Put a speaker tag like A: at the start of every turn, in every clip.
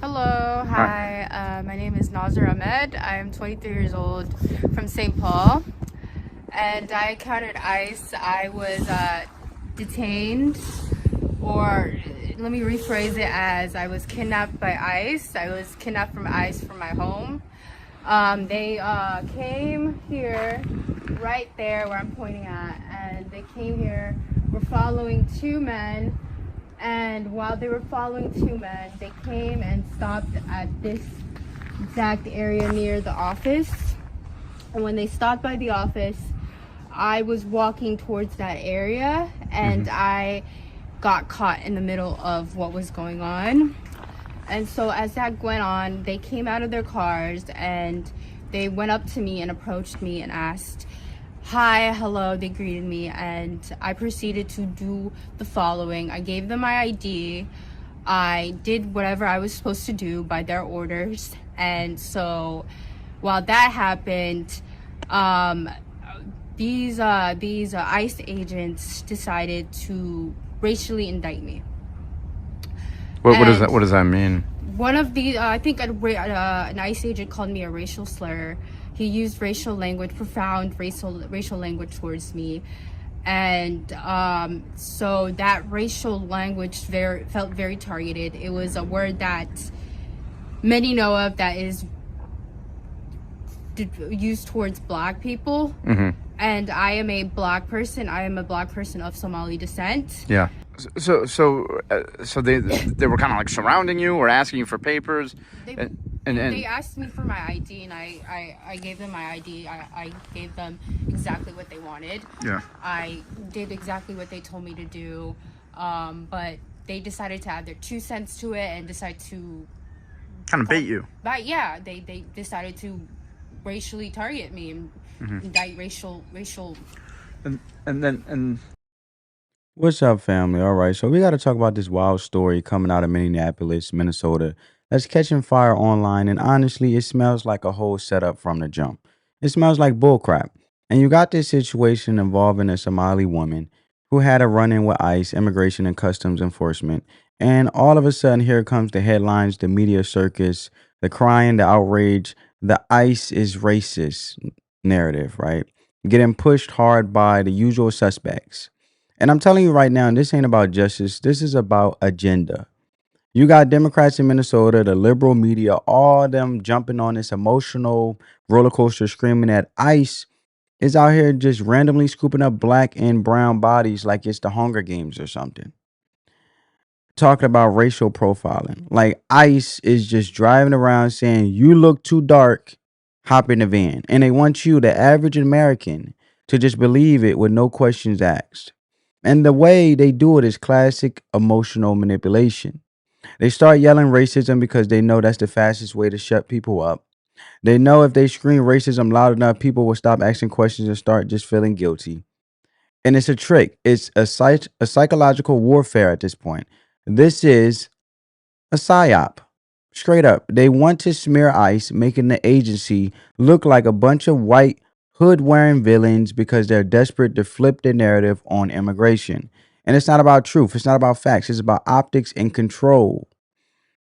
A: Hello,
B: Hi.
A: hi. My name is Nasra Ahmed. I am 23 years old from St. Paul, and I encountered ICE. I was detained, or let me rephrase it as I was kidnapped by ICE. I was kidnapped from ICE from my home. They came here, right there where I'm pointing at, and they came here. We're following two men, and while they were following two men, they came and stopped at this exact area near the office. And when they stopped by the office, I was walking towards that area, and I got caught in the middle of what was going on. And so as that went on, they came out of their cars and they went up to me and approached me and asked, "Hi, hello." They greeted me, and I proceeded to do the following. I gave them my ID. I did whatever I was supposed to do by their orders. And so while that happened, um, these ICE agents decided to racially indict me.
B: What does
A: And
B: that what does that mean?
A: one of the I think an ICE agent called me a racial slur. He used racial language, profound racial language towards me, and so that racial language felt very targeted. It was a word that many know of that is used towards Black people, and I am a Black person. I am a Black person of Somali descent.
B: Yeah. So they were kind of like surrounding you or asking you for papers,
A: They
B: and
A: they asked me for my ID, and I gave them my ID. I gave them exactly what they wanted.
B: yeah.
A: I did exactly what they told me to do, but they decided to add their 2 cents to it and decide to,
B: Kind of bait you.
A: but yeah, they decided to racially target me and indict racial.
B: And
C: What's up, family? All right, so we got to talk about this wild story coming out of Minneapolis, Minnesota, that's catching fire online, and honestly, it smells like a whole setup from the jump. It smells like bullcrap. And you got this situation involving a Somali woman who had a run-in with ICE, Immigration and Customs Enforcement, and all of a sudden, here comes the headlines, the media circus, the crying, the outrage, the ICE is racist narrative, right? Getting pushed hard by the usual suspects. And I'm telling you right now, this ain't about justice. This is about agenda. You got Democrats in Minnesota, the liberal media, all them jumping on this emotional roller coaster, screaming that ICE is out here just randomly scooping up black and brown bodies like it's the Hunger Games or something. Talking about racial profiling. Like ICE is just driving around saying, "You look too dark, hop in the van." And they want you, the average American, to just believe it with no questions asked. And the way they do it is classic emotional manipulation. They start yelling racism because they know that's the fastest way to shut people up. They know if they scream racism loud enough, people will stop asking questions and start just feeling guilty. And it's a trick. It's a psychological warfare at this point. This is a psyop. Straight up. They want to smear ICE, making the agency look like a bunch of white hood wearing villains because they're desperate to flip the narrative on immigration. And it's not about truth, it's not about facts, it's about optics and control.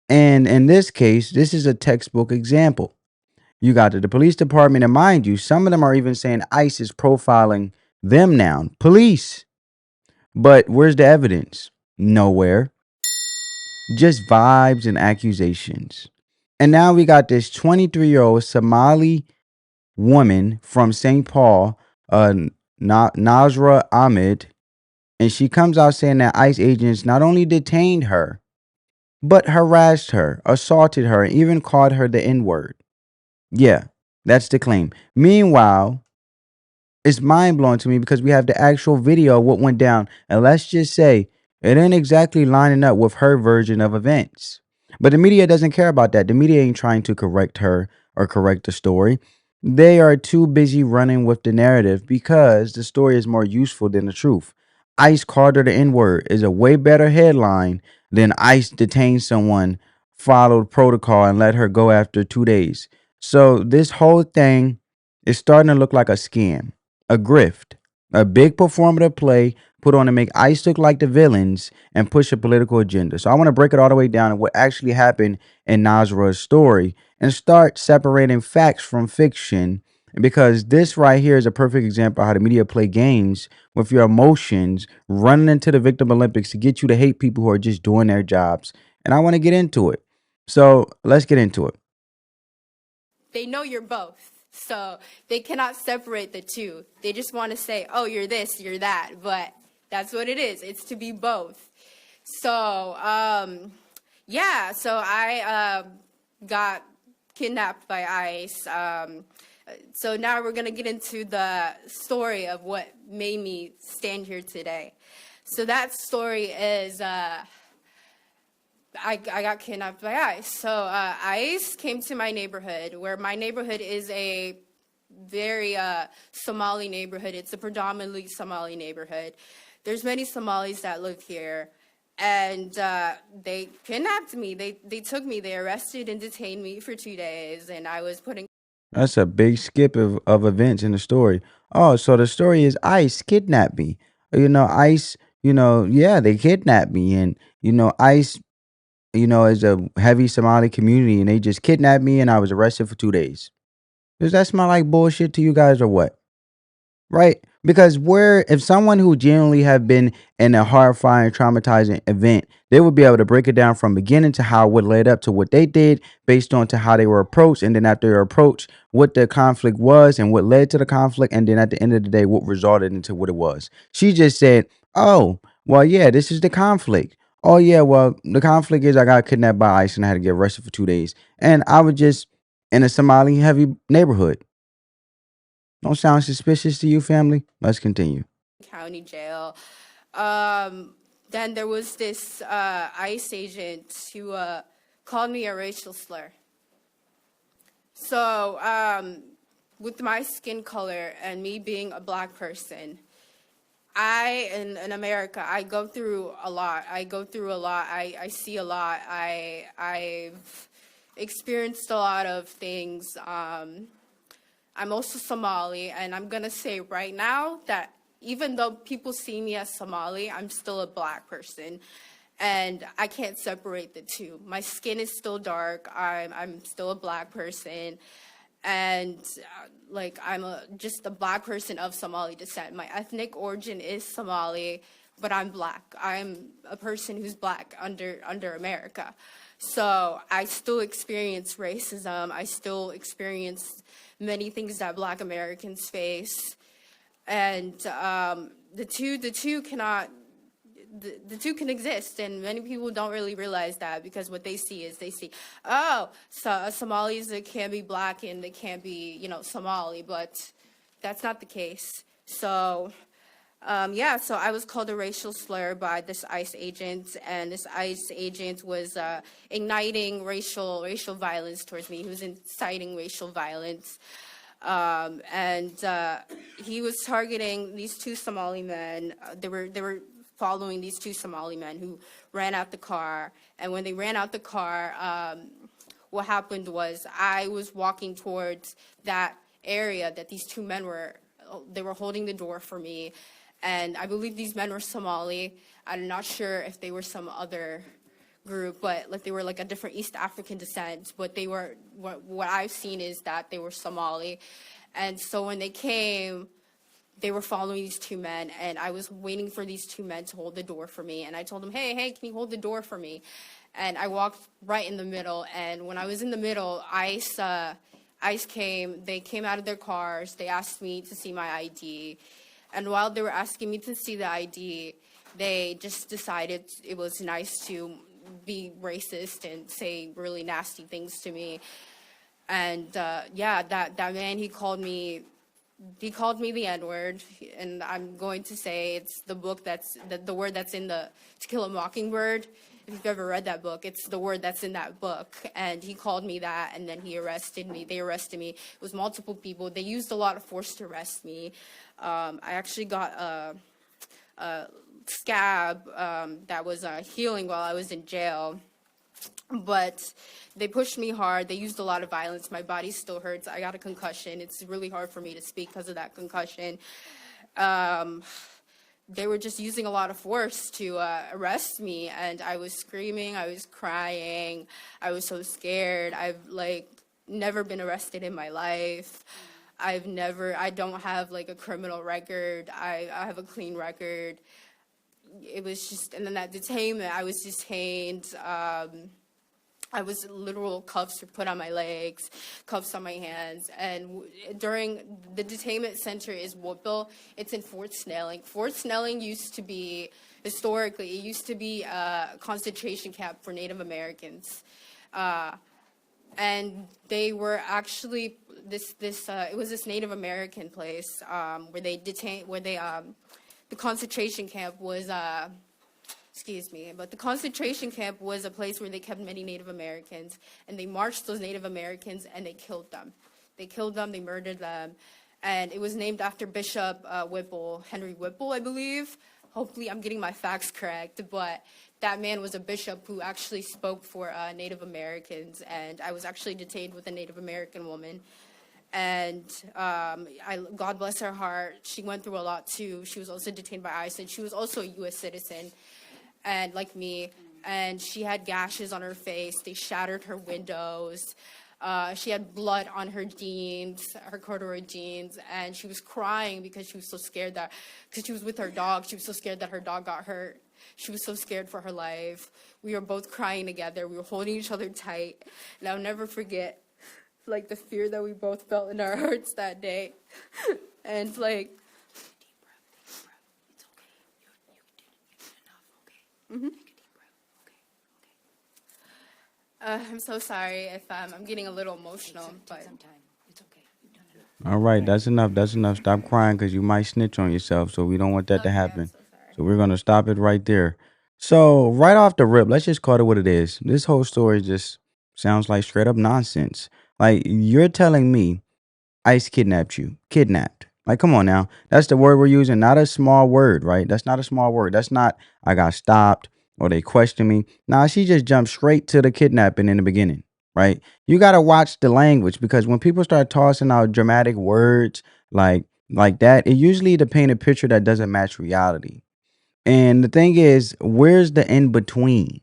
C: And in this case, this is a textbook example. You got the police department, and mind you, some of them are even saying ICE is profiling them now. Police. But where's the evidence? Nowhere. Just vibes and accusations. And now we got this 23-year-old Somali woman from St. Paul, Nasra Ahmed, and she comes out saying that ICE agents not only detained her, but harassed her, assaulted her, and even called her the N word. Yeah, that's the claim. Meanwhile, it's mind blowing to me because we have the actual video of what went down. And let's just say it ain't exactly lining up with her version of events. But the media doesn't care about that. The media ain't trying to correct her or correct the story. They are too busy running with the narrative because the story is more useful than the truth. ICE called her the N word is a way better headline than ICE detained someone, followed protocol, and let her go after 2 days. So this whole thing is starting to look like a scam, a grift, a big performative play put on to make ICE look like the villains and push a political agenda. So I want to break it all the way down to what actually happened in Nasra's story and start separating facts from fiction, because this right here is a perfect example of how the media play games with your emotions, running into the victim Olympics to get you to hate people who are just doing their jobs. And I want to get into it. So let's get into it.
A: They know you're both, so they cannot separate the two. They just want to say, oh, you're this, you're that, but that's what it is. It's to be both. So, yeah, so I got kidnapped by ICE. So now we're going to get into the story of what made me stand here today. So that story is I got kidnapped by ICE. So ICE came to my neighborhood, where my neighborhood is a very Somali neighborhood. It's a predominantly Somali neighborhood. There's many Somalis that live here, and they kidnapped me. They took me. They arrested and detained me for 2 days, and I was put in.
C: That's a big skip of events in the story. Oh, so the story is ICE kidnapped me. ICE, yeah, they kidnapped me. And, ICE, is a heavy Somali community, and they just kidnapped me and I was arrested for 2 days. Does that smell like bullshit to you guys or what? Right? Because if someone who genuinely have been in a horrifying, traumatizing event, they would be able to break it down from beginning to how it led up to what they did based on to how they were approached. And then after they were approached, what the conflict was and what led to the conflict. And then at the end of the day, what resulted into what it was. She just said, oh, well, yeah, this is the conflict. Oh, yeah, well, the conflict is I got kidnapped by ICE and I had to get arrested for 2 days. And I was just in a Somali heavy neighborhood. Don't sound suspicious to you, family? Let's continue.
A: County jail. Then there was this ICE agent who called me a racial slur. So with my skin color and me being a black person, in America, I go through a lot. I see a lot. I've experienced a lot of things. I'm also Somali, and I'm going to say right now that even though people see me as Somali, I'm still a black person, and I can't separate the two. My skin is still dark. I'm still a black person, and I'm just a black person of Somali descent. My ethnic origin is Somali, but I'm black. I'm a person who's black under America. So I still experience racism. I still experience many things that black Americans face. And the two can exist, and many people don't really realize that, because what they see, oh, so Somalis that can be black and they can't be, Somali, but that's not the case. So so I was called a racial slur by this ICE agent, and this ICE agent was igniting racial violence towards me. He was inciting racial violence. And he was targeting these two Somali men. They were following these two Somali men who ran out the car. And when they ran out the car, what happened was I was walking towards that area that these two men were holding the door for me. And I believe these men were Somali. I'm not sure if they were some other group, but they were a different East African descent. But they were, what I've seen is that they were Somali. And so when they came, they were following these two men, and I was waiting for these two men to hold the door for me. And I told them, hey, can you hold the door for me? And I walked right in the middle. And when I was in the middle, ICE came. They came out of their cars. They asked me to see my ID. And while they were asking me to see the ID, they just decided it was nice to be racist and say really nasty things to me. And that man, he called me the N-word, and I'm going to say it's the word that's in the To Kill a Mockingbird. If you've ever read that book, it's the word that's in that book. And he called me that, and then he arrested me. They arrested me. It was multiple people. They used a lot of force to arrest me. I actually got a scab that was healing while I was in jail. But they pushed me hard. They used a lot of violence. My body still hurts. I got a concussion. It's really hard for me to speak because of that concussion. they were just using a lot of force to arrest me, and I was screaming, I was crying, I was so scared. I've like never been arrested in my life. I don't have like a criminal record. I have a clean record. It was just, and then that detainment, I was detained. I was literal cuffs were put on my legs, cuffs on my hands, and during the detainment center is Woodville. It's in Fort Snelling. Fort Snelling used to be, historically, it used to be a concentration camp for Native Americans. And they were actually it was this Native American place where they detained, the concentration camp was excuse me, but the concentration camp was a place where they kept many Native Americans, and they marched those Native Americans and they killed them. They killed them, they murdered them, and it was named after Bishop Whipple, Henry Whipple, I believe. Hopefully I'm getting my facts correct, but that man was a bishop who actually spoke for Native Americans, and I was actually detained with a Native American woman. And God bless her heart, she went through a lot too. She was also detained by ICE, and she was also a U.S. citizen, and like me, and she had gashes on her face. They shattered her windows. She had blood on her jeans, her corduroy jeans, and she was crying because she was so scared because she was with her dog, she was so scared that her dog got hurt. She was so scared for her life. We were both crying together. We were holding each other tight, and I'll never forget, like, the fear that we both felt in our hearts that day. And like, I'm so sorry if I'm getting a little emotional, but
C: All right, that's enough. That's enough. Stop crying because you might snitch on yourself. So we don't want that to
A: okay, I'm
C: happen.
A: so sorry.
C: So we're gonna stop it right there. So right off the rip, let's just call it what it is. This whole story just sounds like straight up nonsense. Like you're telling me ICE kidnapped you. Kidnapped. Like, come on now. That's the word we're using, not a small word, right? That's not a small word. That's not I got stopped or they questioned me. Nah, she just jumped straight to the kidnapping in the beginning, right? You gotta watch the language because when people start tossing out dramatic words like that, it usually to paint a picture that doesn't match reality. And the thing is, where's the in between?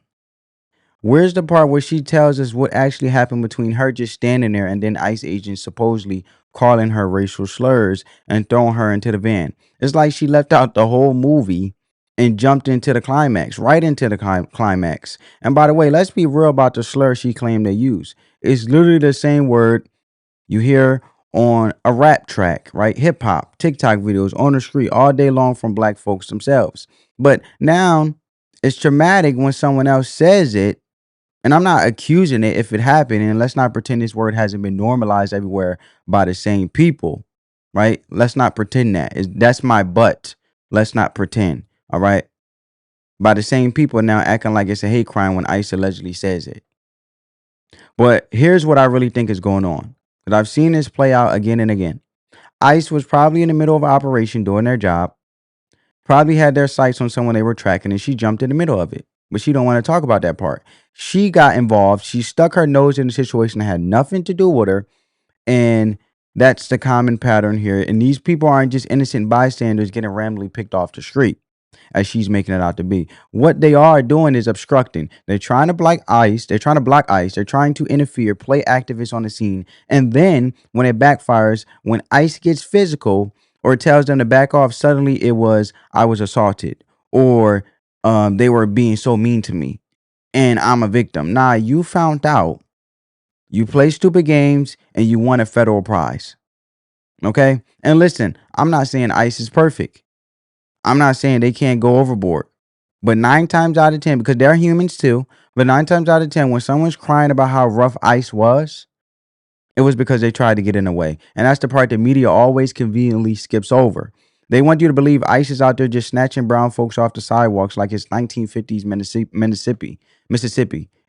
C: Where's the part where she tells us what actually happened between her just standing there and then ICE agents supposedly calling her racial slurs and throwing her into the van? It's like she left out the whole movie and jumped into the climax, right into the climax. And by the way, let's be real about the slur she claimed to use. It's literally the same word you hear on a rap track, right? Hip hop, TikTok videos on the street all day long from black folks themselves. But now it's traumatic when someone else says it, and I'm not accusing it if it happened, and let's not pretend this word hasn't been normalized everywhere by the same people, right? Let's not pretend that's my butt. Let's not pretend, all right? By the same people now acting like it's a hate crime when ICE allegedly says it. But here's what I really think is going on. Because I've seen this play out again and again. ICE was probably in the middle of an operation doing their job, probably had their sights on someone they were tracking, and she jumped in the middle of it. But she don't want to talk about that part. She got involved. She stuck her nose in a situation that had nothing to do with her, and that's the common pattern here. And these people aren't just innocent bystanders getting randomly picked off the street, as she's making it out to be. What they are doing is obstructing. They're trying to block ICE. They're trying to block ICE. They're trying to interfere, play activists on the scene. And then when it backfires, when ICE gets physical or tells them to back off, suddenly it was, I was assaulted, or they were being so mean to me and I'm a victim. Nah, you found out. You play stupid games and you won a federal prize. Okay? And listen, I'm not saying ICE is perfect. I'm not saying they can't go overboard. But 9 times out of 10, because they're humans too, but 9 times out of 10, when someone's crying about how rough ICE was, it was because they tried to get in the way. And that's the part the media always conveniently skips over. They want you to believe ICE is out there just snatching brown folks off the sidewalks like it's 1950s Mississippi.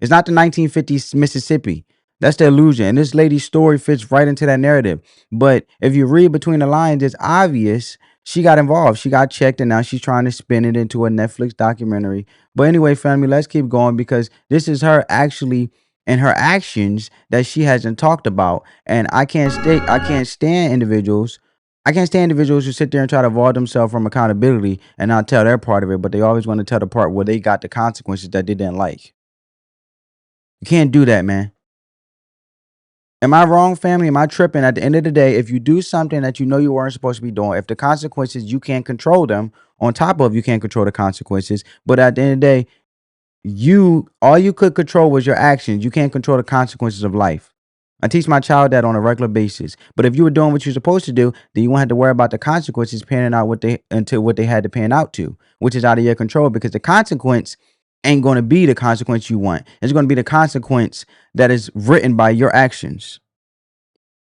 C: It's not the 1950s Mississippi. That's the illusion. And this lady's story fits right into that narrative. But if you read between the lines, it's obvious she got involved. She got checked, and now she's trying to spin it into a Netflix documentary. But anyway, family, let's keep going because this is her actually and her actions that she hasn't talked about. And I can't stand individuals I can't stand individuals who sit there and try to avoid themselves from accountability and not tell their part of it, but they always want to tell the part where they got the consequences that they didn't like. You can't do that, man. Am I wrong, family? Am I tripping? At the end of the day, if you do something that you know you weren't supposed to be doing, if the consequences, you can't control them, on top of you can't control the consequences, but at the end of the day, all you could control was your actions. You can't control the consequences of life. I teach my child that on a regular basis. But if you were doing what you're supposed to do, then you won't have to worry about the consequences panning out what they had to pan out to, which is out of your control, because the consequence ain't going to be the consequence you want. It's going to be the consequence that is written by your actions.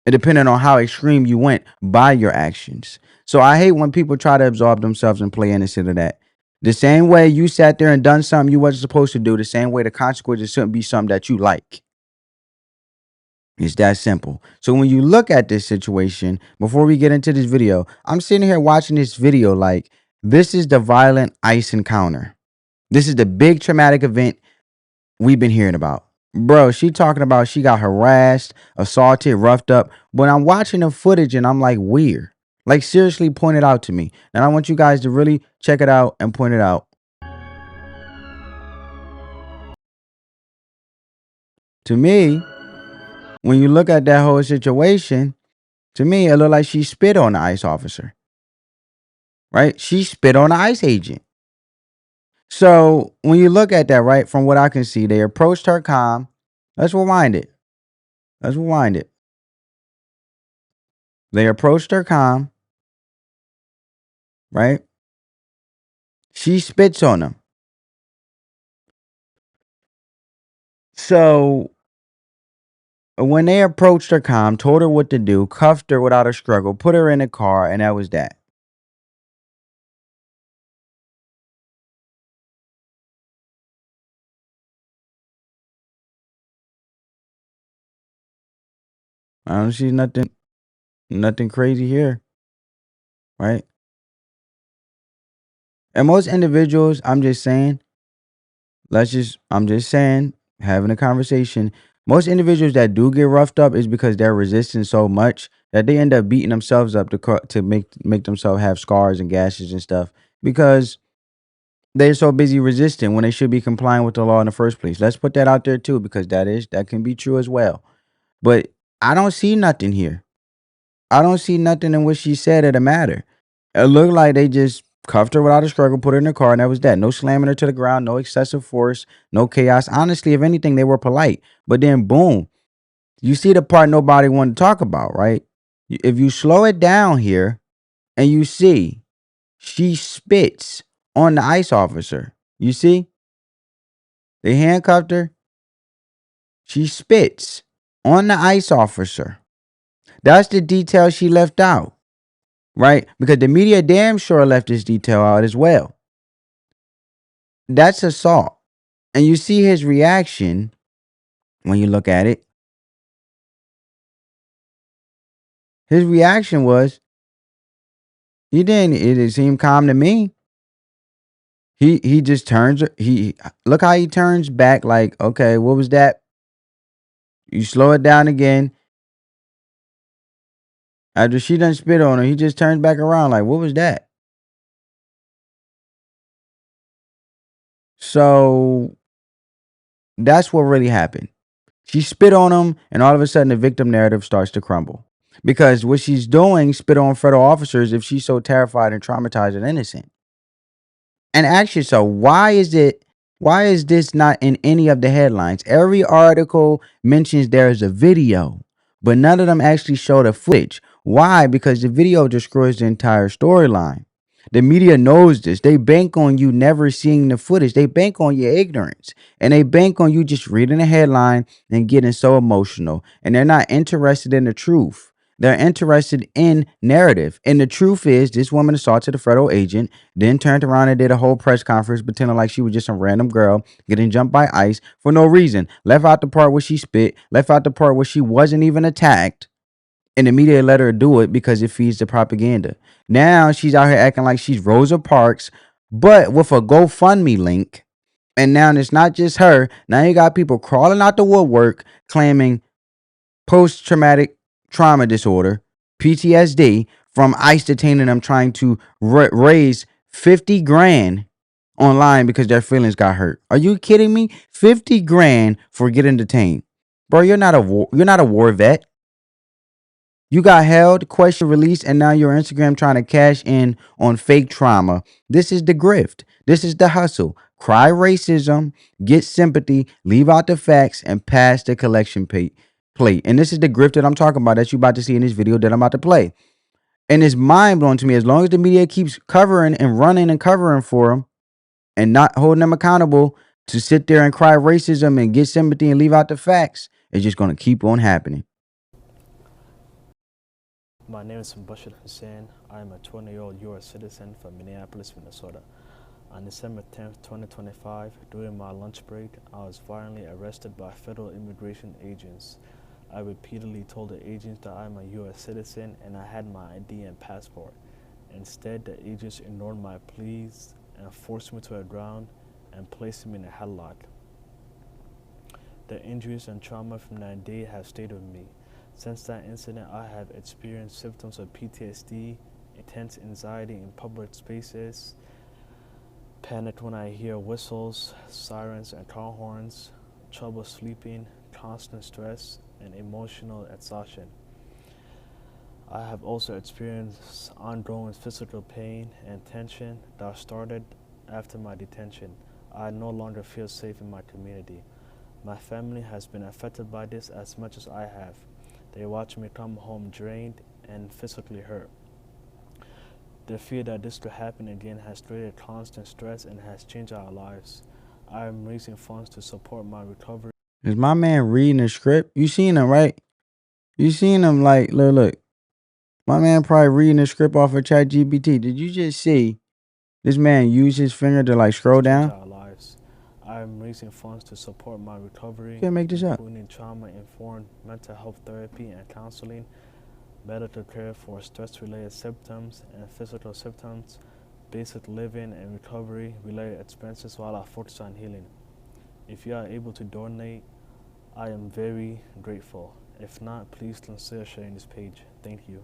C: It depending on how extreme you went by your actions. So I hate when people try to absorb themselves and play innocent of that. The same way you sat there and done something you wasn't supposed to do, the same way the consequences shouldn't be something that you like. It's that simple. So when you look at this situation, before we get into this video, I'm sitting here watching this video like this is the violent ICE encounter. This is the big traumatic event we've been hearing about. Bro, she talking about she got harassed, assaulted, roughed up. But I'm watching the footage and I'm like, weird. Like, seriously, point it out to me. And I want you guys to really check it out and point it out. To me, when you look at that whole situation, to me, it looked like she spit on the ICE officer. Right? She spit on the ICE agent. So when you look at that, right, from what I can see, they approached her calm. Let's rewind it. Let's rewind it. They approached her calm. Right? She spits on them. So when they approached her calm, told her what to do, cuffed her without a struggle, put her in a car, and that was that. I don't see nothing crazy here, right? And most individuals, I'm just saying, having a conversation. Most individuals that do get roughed up is because they're resisting so much that they end up beating themselves up to make themselves have scars and gashes and stuff because they're so busy resisting when they should be complying with the law in the first place. Let's put that out there too, because that can be true as well. But I don't see nothing here. I don't see nothing in what she said that'll matter. It looked like they just cuffed her without a struggle, put her in the car, and that was that. No slamming her to the ground, no excessive force, no chaos. Honestly, if anything, they were polite. But then, boom, you see the part nobody wanted to talk about, right? If you slow it down here and you see she spits on the ICE officer, you see? They handcuffed her. She spits on the ICE officer. That's the detail she left out. Right? Because the media damn sure left this detail out as well. That's assault. And you see his reaction when you look at it. His reaction was, it seemed calm to me. He just turns, look how he turns back like, okay, what was that? You slow it down again. After she done spit on him, he just turns back around like, what was that? So that's what really happened. She spit on him, and all of a sudden the victim narrative starts to crumble. Because what she's doing, spit on federal officers if she's so terrified and traumatized and innocent. And ask yourself, why is this not in any of the headlines? Every article mentions there is a video, but none of them actually show the footage. Why? Because the video destroys the entire storyline. The media knows this. They bank on you never seeing the footage. They bank on your ignorance. And they bank on you just reading the headline and getting so emotional. And they're not interested in the truth. They're interested in narrative. And the truth is, this woman assaulted a federal agent, then turned around and did a whole press conference pretending like she was just some random girl getting jumped by ICE for no reason. Left out the part where she spit, left out the part where she wasn't even attacked. And the media let her do it because it feeds the propaganda. Now she's out here acting like she's Rosa Parks, but with a GoFundMe link. And now it's not just her. Now you got people crawling out the woodwork claiming post-traumatic trauma disorder, PTSD, from ICE detaining them, trying to raise 50 grand online because their feelings got hurt. Are you kidding me? 50 grand for getting detained. Bro, you're not a war vet. You got held, question released, and now you're on Instagram trying to cash in on fake trauma. This is the grift. This is the hustle. Cry racism, get sympathy, leave out the facts, and pass the collection plate. And this is the grift that I'm talking about that you're about to see in this video that I'm about to play. And it's mind blowing to me. As long as the media keeps covering and running and covering for them and not holding them accountable to sit there and cry racism and get sympathy and leave out the facts, it's just going to keep on happening.
D: My name is Bashir Hussein. I am a 20-year-old U.S. citizen from Minneapolis, Minnesota. On December 10th, 2025, during my lunch break, I was violently arrested by federal immigration agents. I repeatedly told the agents that I am a U.S. citizen and I had my ID and passport. Instead, the agents ignored my pleas and forced me to the ground and placed me in a headlock. The injuries and trauma from that day have stayed with me. Since that incident, I have experienced symptoms of PTSD, intense anxiety in public spaces, panic when I hear whistles, sirens, and car horns, trouble sleeping, constant stress, and emotional exhaustion. I have also experienced ongoing physical pain and tension that started after my detention. I no longer feel safe in my community. My family has been affected by this as much as I have. They watch me come home drained and physically hurt. The fear that this could happen again has created constant stress and has changed our lives. I am raising funds to support my recovery.
C: Is my man reading the script? You seen him, right? You seen him like, look. My man probably reading the script off of ChatGPT. Did you just see this man use his finger to like scroll down?
D: Our lives. I am raising funds to support my recovery,
C: Can't make this up.
D: including trauma-informed mental health therapy and counseling, medical care for stress-related symptoms and physical symptoms, basic living and recovery-related expenses while I focus on healing. If you are able to donate, I am very grateful. If not, please consider sharing this page. Thank you.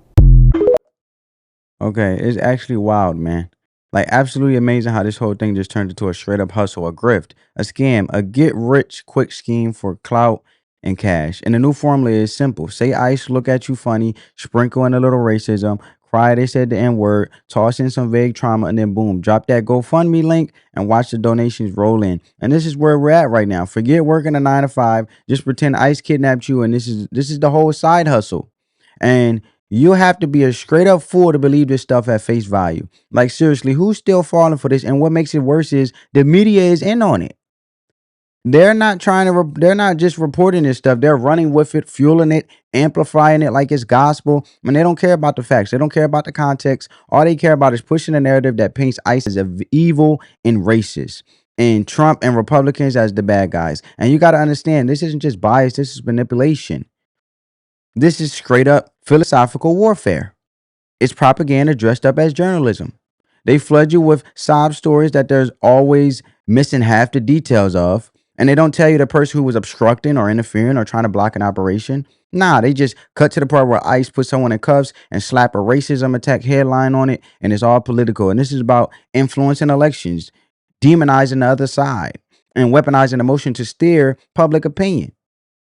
C: Okay, it's actually wild, man. Like, absolutely amazing how this whole thing just turned into a straight up hustle, a grift, a scam, a get rich quick scheme for clout and cash. And the new formula is simple. Say ICE look at you funny, sprinkle in a little racism, cry they said the N word, toss in some vague trauma, and then boom, drop that GoFundMe link and watch the donations roll in. And this is where we're at right now. Forget working a 9 to 5, just pretend ICE kidnapped you, and this is the whole side hustle. And you have to be a straight up fool to believe this stuff at face value. Like, seriously, who's still falling for this? And what makes it worse is the media is in on it. They're not they're not just reporting this stuff. They're running with it, fueling it, amplifying it like it's gospel. And they don't care about the facts. They don't care about the context. All they care about is pushing a narrative that paints ICE as evil and racist, and Trump and Republicans as the bad guys. And you got to understand, this isn't just bias. This is manipulation. This is straight up philosophical warfare. It's propaganda dressed up as journalism. They flood you with sob stories that there's always missing half the details of, and they don't tell you the person who was obstructing or interfering or trying to block an operation. Nah, they just cut to the part where ICE put someone in cuffs and slap a racism attack headline on it, and it's all political. And this is about influencing elections, demonizing the other side, and weaponizing emotion to steer public opinion.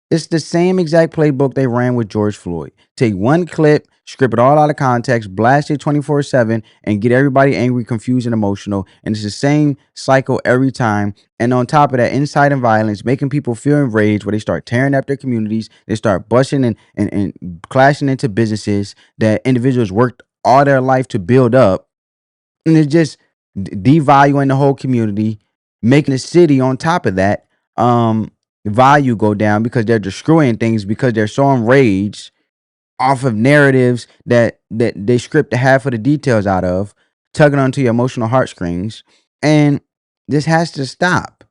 C: It's the same exact playbook they ran with George Floyd. Take one clip, strip it all out of context, blast it 24/7, and get everybody angry, confused, and emotional. And it's the same cycle every time. And on top of that, inciting violence, making people feel enraged, where they start tearing up their communities. They start busting and clashing into businesses that individuals worked all their life to build up. And it's just devaluing the whole community, making the city on top of that value go down because they're destroying things because they're so enraged off of narratives that they script half of the details out of, tugging onto your emotional heartstrings. And this has to stop,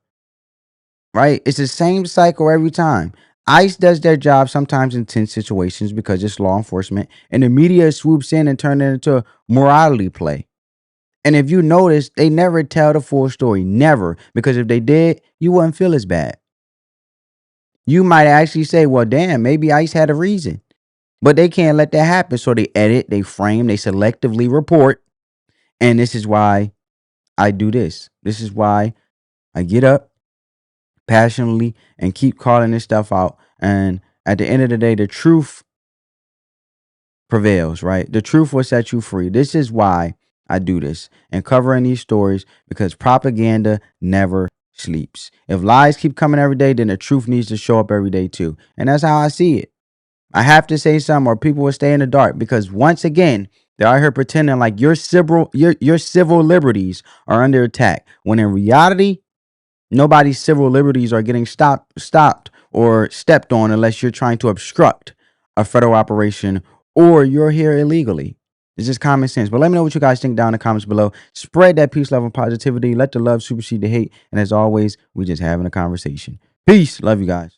C: right? It's the same cycle every time. ICE does their job sometimes in tense situations because it's law enforcement, and the media swoops in and turns it into a morality play. And if you notice, they never tell the full story, never, because if they did, you wouldn't feel as bad. You might actually say, well, damn, maybe ICE had a reason. But they can't let that happen. So they edit, they frame, they selectively report. And this is why I do this. This is why I get up passionately and keep calling this stuff out. And at the end of the day, the truth prevails, right? The truth will set you free. This is why I do this and covering these stories, because propaganda never sleeps. If lies keep coming every day, then the truth needs to show up every day too. And that's how I see it. I have to say something or people will stay in the dark, because once again, they're out here pretending like your civil liberties are under attack, when in reality, nobody's civil liberties are getting stopped or stepped on unless you're trying to obstruct a federal operation or you're here illegally. It's just common sense. But let me know what you guys think down in the comments below. Spread that peace, love, and positivity. Let the love supersede the hate. And as always, we just having a conversation. Peace. Love you guys.